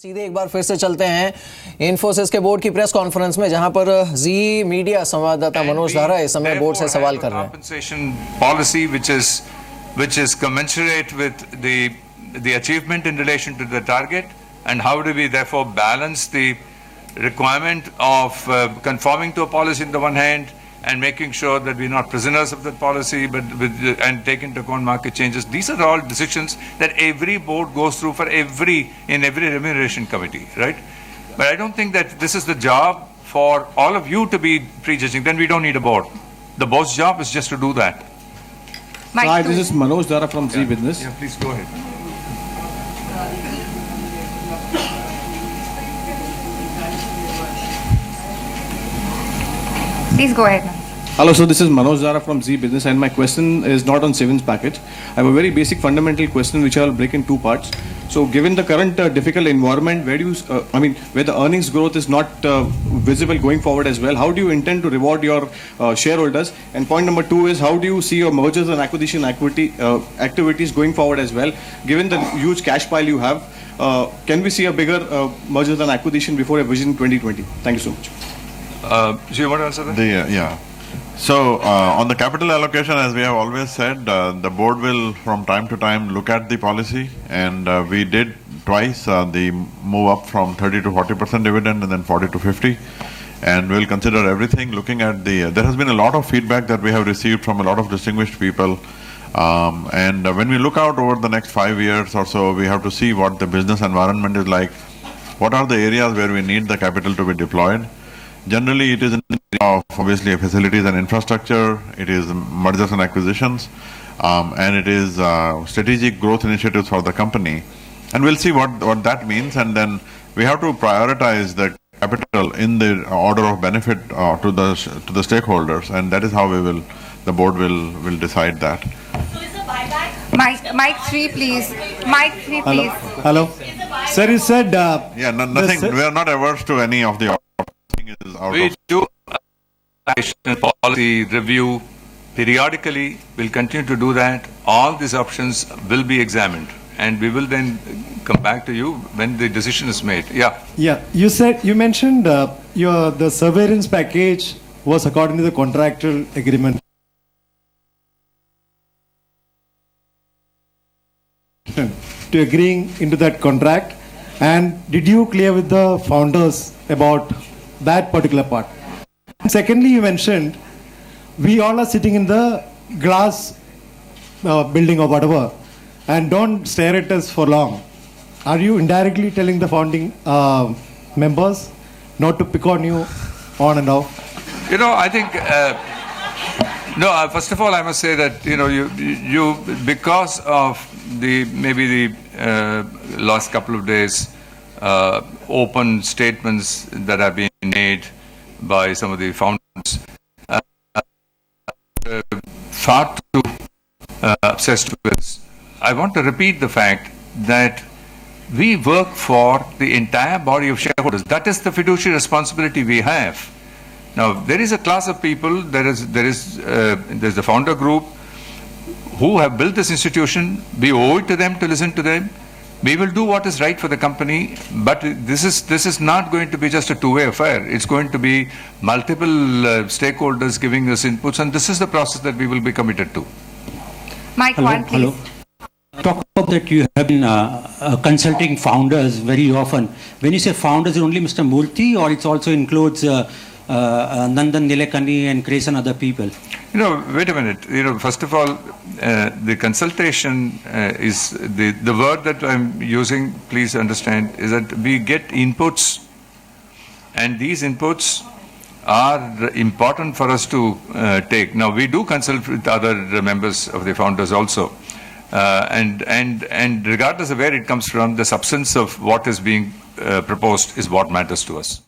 सीधे एक बार फिर से चलते हैं इन्फोसिस के बोर्ड की प्रेस कॉन्फ्रेंस में, जहां पर जी मीडिया संवाददाता मनोज धारा इस समय बोर्ड से सवाल कर रहे हैं। Compensation policy which is commensurate with the achievement in relation to the target, and how do we therefore balance the requirement of conforming to a policy on the one hand and making sure that we're not prisoners of that policy, and take into account market changes. These are all decisions that every board goes through in every remuneration committee, right? But I don't think that this is the job for all of you to be prejudging. Then we don't need a board. The board's job is just to do that. Hi, this is Manoj Dhara from Z Business. Yeah, please go ahead. Please go ahead. Hello, so this is Manoj Dhara from Z Business, and my question is not on savings package. I have a very basic fundamental question which I will break in two parts. So, given the current difficult environment, where do you, where the earnings growth is not visible going forward as well, how do you intend to reward your shareholders? And point number two is, how do you see your mergers and acquisition activities going forward as well? Given the huge cash pile you have, can we see a bigger mergers and acquisition before a Vision 2020? Thank you so much. Do you want to answer that? So on the capital allocation, as we have always said, the board will from time to time look at the policy, and we did twice the move up from 30 to 40% dividend and then 40 to 50, and we'll consider everything looking at there has been a lot of feedback that we have received from a lot of distinguished people, and when we look out over the next 5 years or so, we have to see what the business environment is like, what are the areas where we need the capital to be deployed. Generally, it is in the area of obviously facilities and infrastructure, it is mergers and acquisitions, and it is strategic growth initiatives for the company. And we'll see what that means, and then we have to prioritize the capital in the order of benefit to the stakeholders, and that is how the board will decide that. So is the buyback? Mic 3, please. Mic 3, please. Hello. Sir, you said... Nothing. We are not averse to any of the... We do policy review periodically. We'll continue to do that. All these options will be examined, and we will then come back to you when the decision is made. Yeah. You mentioned the surveillance package was according to the contractual agreement. To agreeing into that contract, and did you clear with the founders about that particular part? And secondly, you mentioned we all are sitting in the glass building or whatever, and don't stare at us for long. Are you indirectly telling the founding members not to pick on you on and off? I think first of all, I must say that you because of maybe the last couple of days open statements that have been made by some of the founders, far too obsessed with this. I want to repeat the fact that we work for the entire body of shareholders. That is the fiduciary responsibility we have. Now, there is a class of people, there's the founder group who have built this institution. We owe it to them to listen to them. We will do what is right for the company, but this is not going to be just a two-way affair. It's going to be multiple stakeholders giving us inputs, and this is the process that we will be committed to. Mic 1, please. Hello. Talk about that you have been consulting founders very often. When you say founders, is it only Mr. Murthy, or it also includes Nandan Nilekani and Grace and other people? Wait a minute. First of all, the consultation is the word that I'm using, please understand, is that we get inputs, and these inputs are important for us to take. Now, we do consult with other members of the founders also, and regardless of where it comes from, the substance of what is being proposed is what matters to us.